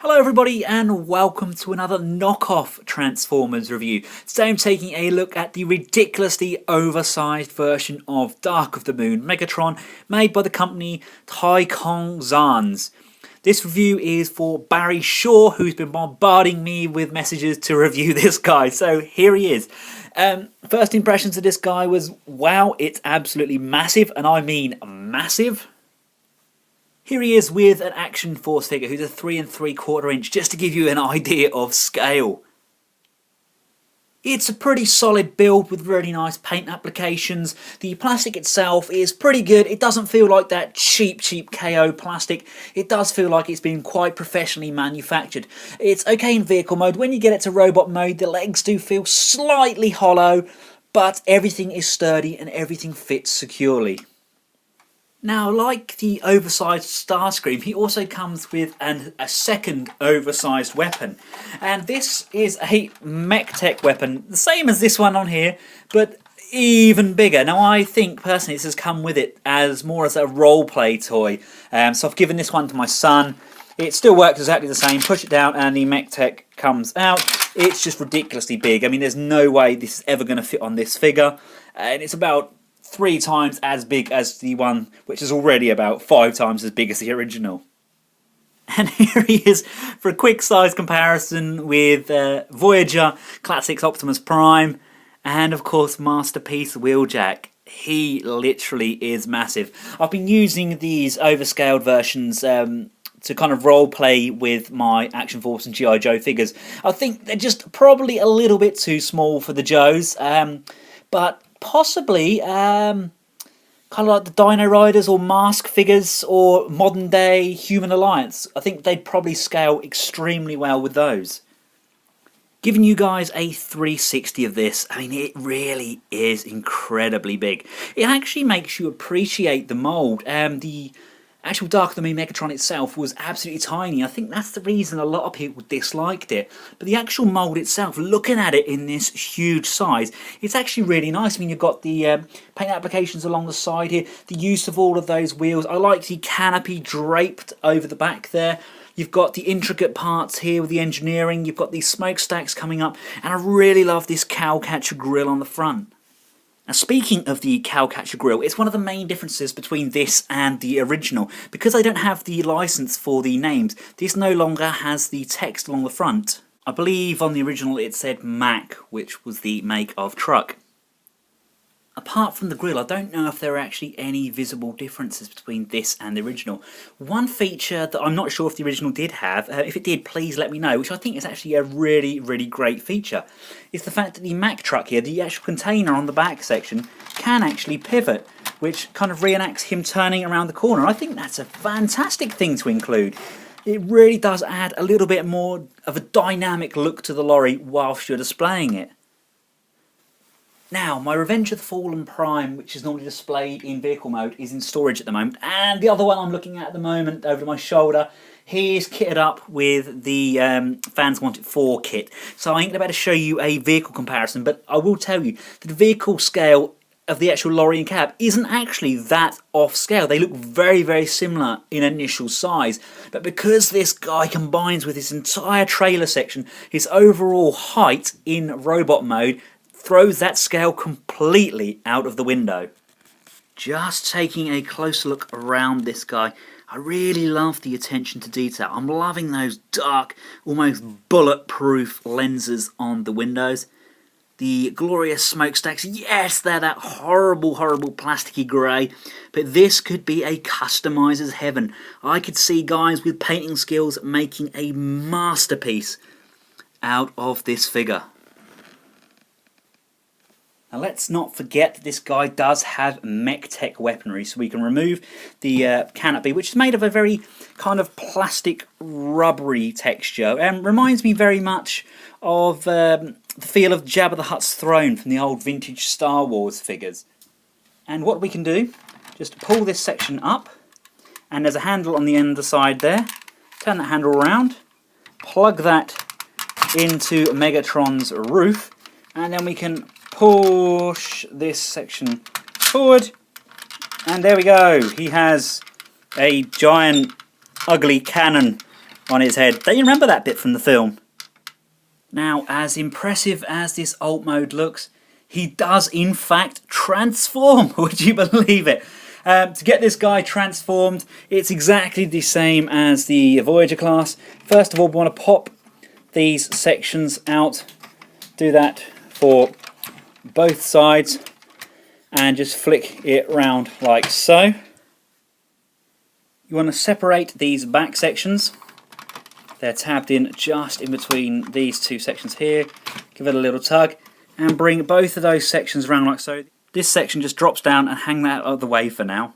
Hello everybody and welcome to another knockoff Transformers review. Today I'm taking a look at the ridiculously oversized version of Dark of the Moon Megatron made by the company Taikongzhans. This review is for Barry Shaw, who's been bombarding me with messages to review this guy, so here he is. First impressions of this guy was, wow, it's absolutely massive, and I mean massive. Here he is with an Action Force figure who's a 3 3/4 inch, just to give you an idea of scale. It's a pretty solid build with really nice paint applications. The plastic itself is pretty good. It doesn't feel like that cheap KO plastic. It does feel like it's been quite professionally manufactured. It's okay in vehicle mode. When you get it to robot mode, the legs do feel slightly hollow, but everything is sturdy and everything fits securely. Now, like the oversized Starscream, he also comes with a second oversized weapon. And this is a MechTech weapon, the same as this one on here, but even bigger. Now, I think, personally, this has come with it as more as a role-play toy. So I've given this one to my son. It still works exactly the same. Push it down and the MechTech comes out. It's just ridiculously big. I mean, there's no way this is ever going to fit on this figure. And it's about 3 times as big as the one, which is already about 5 times as big as the original. And here he is for a quick size comparison with Voyager, Classics Optimus Prime, and of course Masterpiece Wheeljack. He literally is massive. I've been using these overscaled versions to kind of role play with my Action Force and G.I. Joe figures. I think they're just probably a little bit too small for the Joes, but possibly kind of like the Dino Riders or Mask figures or modern day Human Alliance. I think they'd probably scale extremely well with those. Giving you guys a 360 of this, I mean, it really is incredibly big. It actually makes you appreciate the mould. The actual Dark of the Moon Megatron itself was absolutely tiny. I think that's the reason a lot of people disliked it. But the actual mould itself, looking at it in this huge size, it's actually really nice. I mean, you've got the paint applications along the side here, the use of all of those wheels. I like the canopy draped over the back there. You've got the intricate parts here with the engineering. You've got these smokestacks coming up. And I really love this cowcatcher grille on the front. Now, speaking of the cowcatcher grille, it's one of the main differences between this and the original. Because they don't have the license for the names, this no longer has the text along the front. I believe on the original it said Mack, which was the make of truck. Apart from the grille, I don't know if there are actually any visible differences between this and the original. One feature that I'm not sure if the original did have, if it did, please let me know, which I think is actually a really great feature, is the fact that the Mack truck here, the actual container on the back section, can actually pivot, which kind of reenacts him turning around the corner. I think that's a fantastic thing to include. It really does add a little bit more of a dynamic look to the lorry whilst you're displaying it. Now, my Revenge of the Fallen Prime, which is normally displayed in vehicle mode, is in storage at the moment. And the other one I'm looking at the moment, over my shoulder, he is kitted up with the Fans Want It 4 kit. So I ain't about to show you a vehicle comparison, but I will tell you that the vehicle scale of the actual lorry and cab isn't actually that off scale. They look very similar in initial size. But because this guy combines with his entire trailer section, his overall height in robot mode, throws that scale completely out of the window. Just taking a closer look around this guy, I really love the attention to detail. I'm loving those dark, almost bulletproof lenses on the windows. The glorious smokestacks, yes, they're that horrible plasticky grey, but this could be a customizer's heaven. I could see guys with painting skills making a masterpiece out of this figure. Now let's not forget that this guy does have MechTech weaponry, so we can remove the canopy, which is made of a very kind of plastic rubbery texture, and reminds me very much of the feel of Jabba the Hutt's throne from the old vintage Star Wars figures. And what we can do, just pull this section up, and there's a handle on the end of the side there. Turn that handle around, plug that into Megatron's roof, and then we can push this section forward, and there we go. He has a giant ugly cannon on his head. Don't you remember that bit from the film? Now, as impressive as this alt mode looks, he does in fact transform. Would you believe it? To get this guy transformed, it's exactly the same as the Voyager class. First of all, we want to pop these sections out. Do that for both sides and just flick it round like so. You want to separate these back sections. They're tabbed in just in between these two sections here. Give it a little tug and bring both of those sections around like so. This section just drops down and hang that out of the way for now.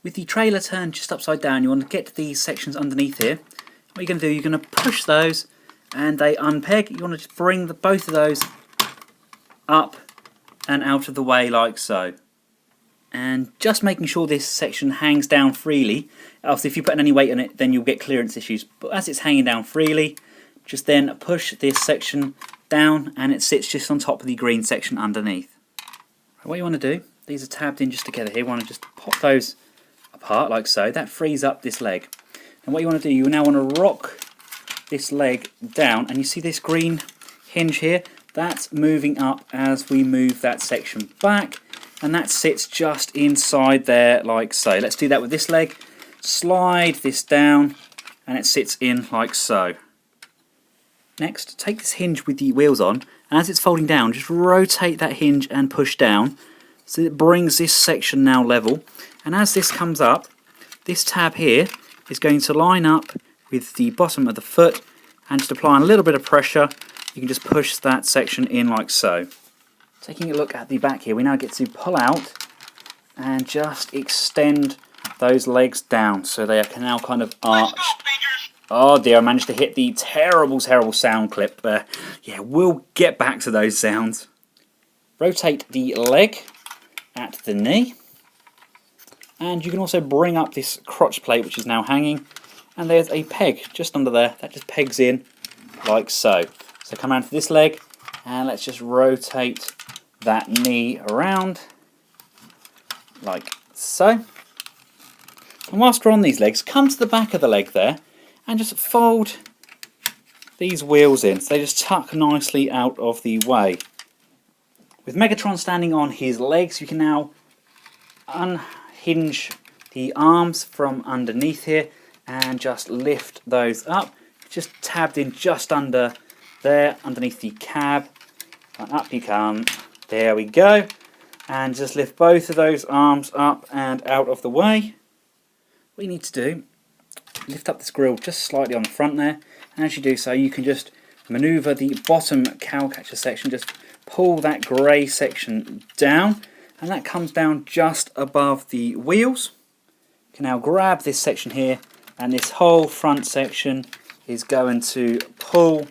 With the trailer turned just upside down, you want to get these sections underneath here. What you're going to do, you're going to push those and they unpeg. You want to just bring both of those up and out of the way like so. And just making sure this section hangs down freely. Obviously, if you put any weight on it, then you'll get clearance issues. But as it's hanging down freely, just then push this section down and it sits just on top of the green section underneath. What you want to do, these are tabbed in just together here. You want to just pop those apart like so. That frees up this leg. And what you want to do, you now want to rock this leg down, and you see this green hinge here? That's moving up as we move that section back, and that sits just inside there like so. Let's do that with this leg. Slide this down and it sits in like so. Next, take this hinge with the wheels on, and as it's folding down, just rotate that hinge and push down so it brings this section now level. And as this comes up, this tab here is going to line up with the bottom of the foot, and just applying a little bit of pressure, you can just push that section in like so. Taking a look at the back here, we now get to pull out and just extend those legs down so they can now kind of arch. Oh dear, I managed to hit the terrible sound clip. Yeah, we'll get back to those sounds. Rotate the leg at the knee. And you can also bring up this crotch plate, which is now hanging. And there's a peg just under there that just pegs in like so. So come around to this leg and let's just rotate that knee around like so. And whilst we're on these legs, come to the back of the leg there and just fold these wheels in so they just tuck nicely out of the way. With Megatron standing on his legs, you can now unhinge the arms from underneath here and just lift those up. Just tabbed in just under there, underneath the cab. And up you come. There we go. And just lift both of those arms up and out of the way. What you need to do, lift up this grille just slightly on the front there, and as you do so you can just manoeuvre the bottom cow catcher section, just pull that grey section down, and that comes down just above the wheels. You can now grab this section here, and this whole front section is going to pull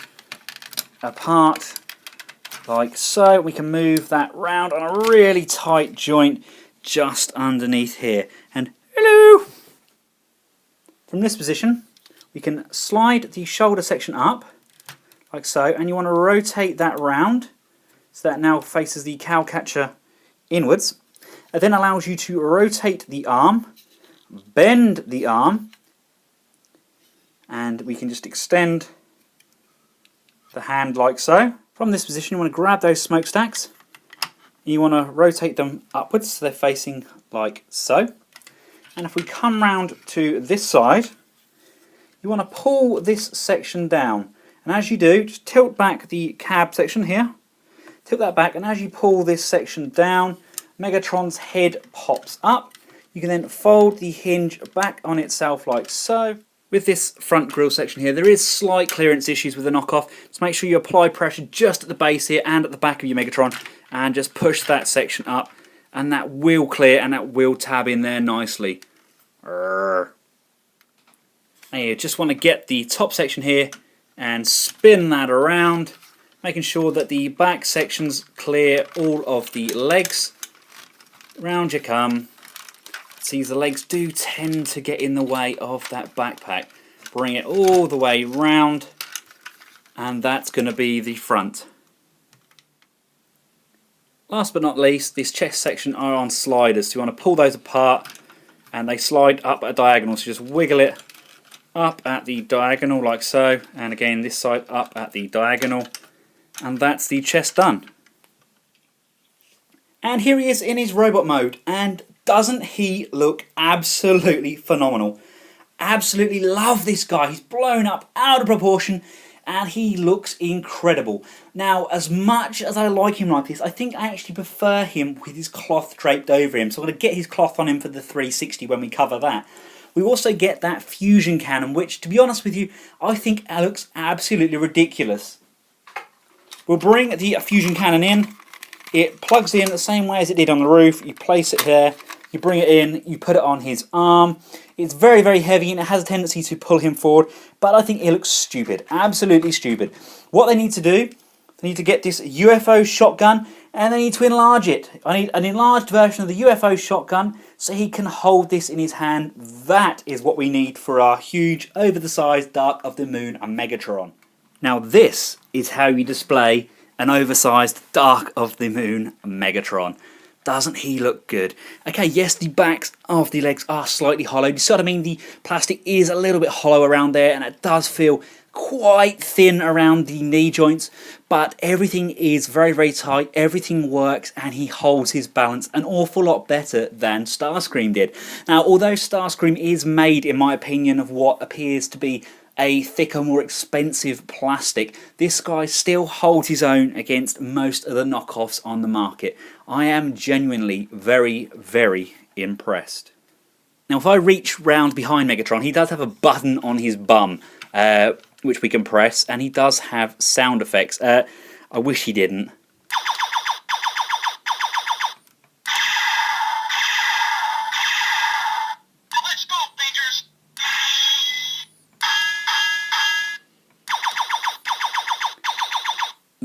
apart like so. We can move that round on a really tight joint just underneath here, and hello! From this position, we can slide the shoulder section up, like so, and you want to rotate that round, so that now faces the cowcatcher inwards. It then allows you to rotate the arm, bend the arm, and we can just extend the hand like so. From this position, you want to grab those smokestacks, and you want to rotate them upwards, so they're facing like so. And if we come round to this side, you want to pull this section down. And as you do, just tilt back the cab section here. Tilt that back, and as you pull this section down, Megatron's head pops up. You can then fold the hinge back on itself like so. With this front grille section here, there is slight clearance issues with the knockoff. So make sure you apply pressure just at the base here and at the back of your Megatron, and just push that section up. And that will clear and that will tab in there nicely. And you just want to get the top section here and spin that around, making sure that the back sections clear all of the legs. Round you come. See, the legs do tend to get in the way of that backpack. Bring it all the way round, and that's going to be the front. Last but not least, this chest section are on sliders, so you want to pull those apart and they slide up at a diagonal, so just wiggle it up at the diagonal like so, and again this side up at the diagonal, and that's the chest done. And here he is in his robot mode, and doesn't he look absolutely phenomenal? Absolutely love this guy. He's blown up out of proportion and he looks incredible. Now, as much as I like him like this, I think I actually prefer him with his cloth draped over him. So I'm going to get his cloth on him for the 360 when we cover that. We also get that fusion cannon, which, to be honest with you, I think looks absolutely ridiculous. We'll bring the fusion cannon in. It plugs in the same way as it did on the roof. You place it there, you bring it in, you put it on his arm. It's very, very heavy and it has a tendency to pull him forward, but I think it looks stupid, absolutely stupid. What they need to do, they need to get this UFO shotgun and they need to enlarge it. I need an enlarged version of the UFO shotgun so he can hold this in his hand. That is what we need for our huge, over-the-sized Dark of the Moon Megatron. Now this is how you display an oversized Dark of the Moon Megatron. Doesn't he look good? Okay, yes, the backs of the legs are slightly hollow. You see what I mean? The plastic is a little bit hollow around there, and it does feel quite thin around the knee joints, but everything is very, very tight. Everything works, and he holds his balance an awful lot better than Starscream did. Now, although Starscream is made, in my opinion, of what appears to be a thicker, more expensive plastic, this guy still holds his own against most of the knockoffs on the market. I am genuinely very, very impressed. Now, if I reach round behind Megatron, he does have a button on his bum, which we can press, and he does have sound effects. I wish he didn't.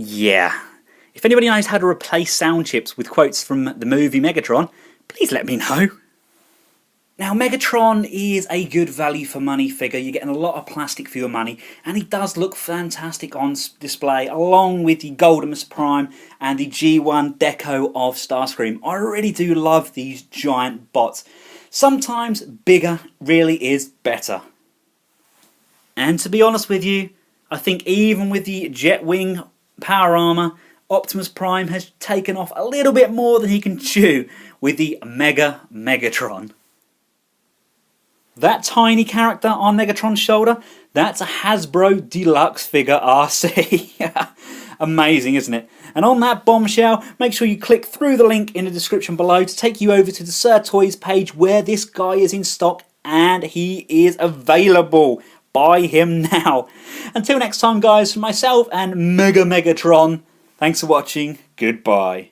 Yeah. If anybody knows how to replace sound chips with quotes from the movie Megatron, please let me know. Now, Megatron is a good value for money figure. You're getting a lot of plastic for your money, and he does look fantastic on display, along with the Goldimus Prime and the G1 Deco of Starscream. I really do love these giant bots. Sometimes bigger really is better. And to be honest with you, I think even with the Jetwing power armor, Optimus Prime has taken off a little bit more than he can chew with the Megatron. That tiny character on Megatron's shoulder, that's a Hasbro Deluxe figure RC. Amazing, isn't it? And on that bombshell, make sure you click through the link in the description below to take you over to the Sirtoys page where this guy is in stock and he is available. Buy him now. Until next time, guys, from myself and Megatron, thanks for watching. Goodbye.